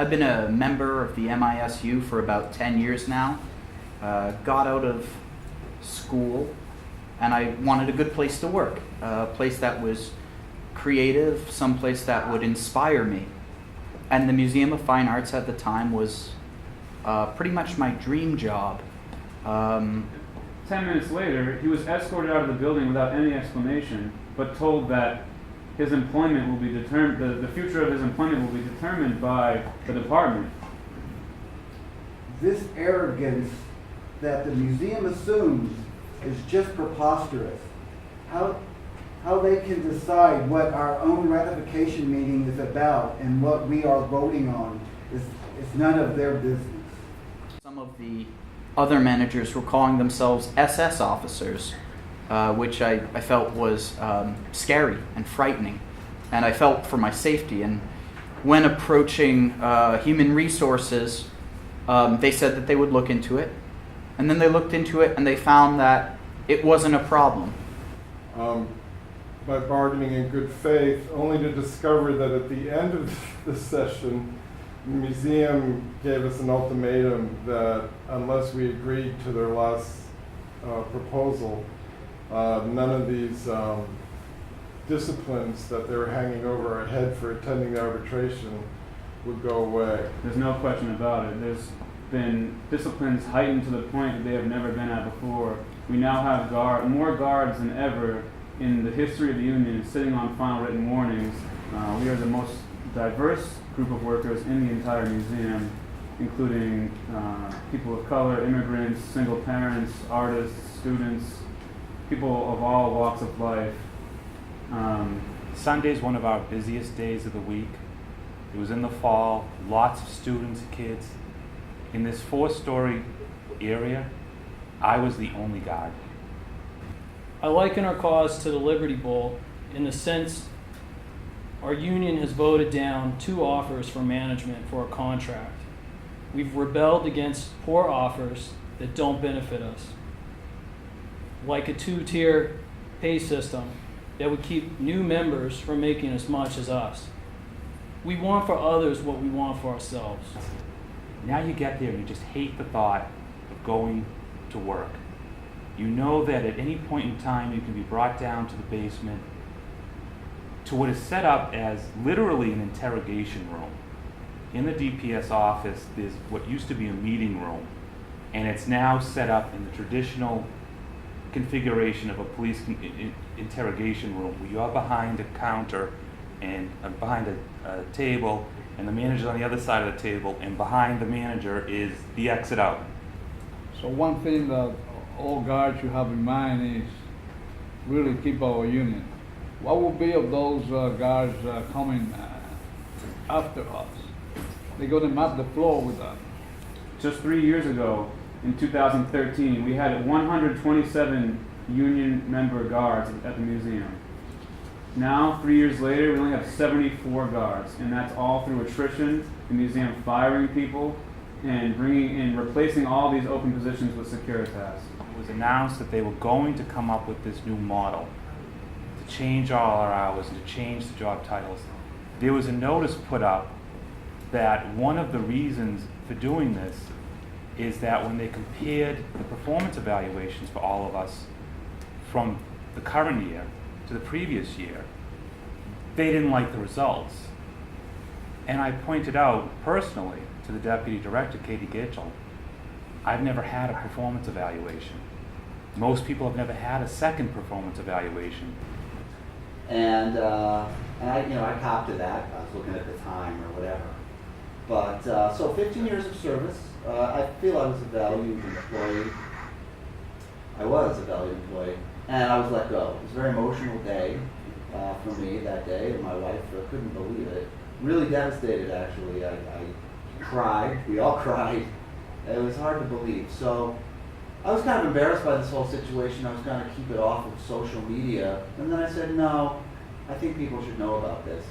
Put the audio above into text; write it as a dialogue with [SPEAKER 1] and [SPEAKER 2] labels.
[SPEAKER 1] I've been a member of the MISU for about 10 years now. Got out of school and I wanted a good place to work, a place that was creative, someplace that would inspire me. And the Museum of Fine Arts at the time was pretty much my dream job.
[SPEAKER 2] 10 minutes later, he was escorted out of the building without any explanation, but told that his employment will be determined, the future of his employment will be determined by the department.
[SPEAKER 3] This arrogance that the museum assumes is just preposterous. How they can decide what our own ratification meeting is about and what we are voting on is none of their business.
[SPEAKER 1] Some of the other managers were calling themselves SS officers, which I felt was scary and frightening, and I felt for my safety. And when approaching human resources, they said that they would look into it, and then they looked into it and they found that it wasn't a problem.
[SPEAKER 4] By bargaining in good faith, only to discover that at the end of the session, the museum gave us an ultimatum that unless we agreed to their last proposal, none of these disciplines that they were hanging over our head for attending the arbitration would go away.
[SPEAKER 2] There's no question about it. There's been disciplines heightened to the point that they have never been at before. We now have more guards than ever in the history of the union sitting on final written warnings. We are the most diverse group of workers in the entire museum, including people of color, immigrants, single parents, artists, students, people of all walks of life.
[SPEAKER 5] Sunday is one of our busiest days of the week. It was in the fall, lots of students, kids. In this 4-story area, I was the only guard.
[SPEAKER 6] I liken our cause to the Liberty Bowl in the sense our union has voted down 2 offers from management for a contract. We've rebelled against poor offers that don't benefit us, like a 2-tier pay system that would keep new members from making as much as us. We want for others what we want for ourselves.
[SPEAKER 5] Now you get there and you just hate the thought of going to work. You know that at any point in time you can be brought down to the basement to what is set up as literally an interrogation room. In the DPS office, there's what used to be a meeting room, and it's now set up in the traditional configuration of a police interrogation room, where you are behind a counter and behind a table, and the manager's on the other side of the table, and behind the manager is the exit out.
[SPEAKER 7] So one thing that all guards should have in mind is really keep our union. What will be of those guards coming after us? They're going to map the floor with us.
[SPEAKER 2] Just 3 years ago, in 2013, we had 127 union member guards at the museum. Now, 3 years later, we only have 74 guards, and that's all through attrition, the museum firing people, and replacing all these open positions with Securitas.
[SPEAKER 5] It was announced that they were going to come up with this new model to change all our hours and to change the job titles. There was a notice put up that one of the reasons for doing this is that when they compared the performance evaluations for all of us from the current year to the previous year, they didn't like the results. And I pointed out personally to the deputy director, Katie Gitchell, I've never had a performance evaluation. Most people have never had a second performance evaluation.
[SPEAKER 8] And I copped to that. I was looking at the time or whatever. But so 15 years of service. I feel I was a valued employee. I was a valued employee, and I was let go. It was a very emotional day for me that day, and my wife couldn't believe it. Really devastated, actually. I cried. We all cried. It was hard to believe. So I was kind of embarrassed by this whole situation. I was going to keep it off of social media, and then I said, no, I think people should know about this.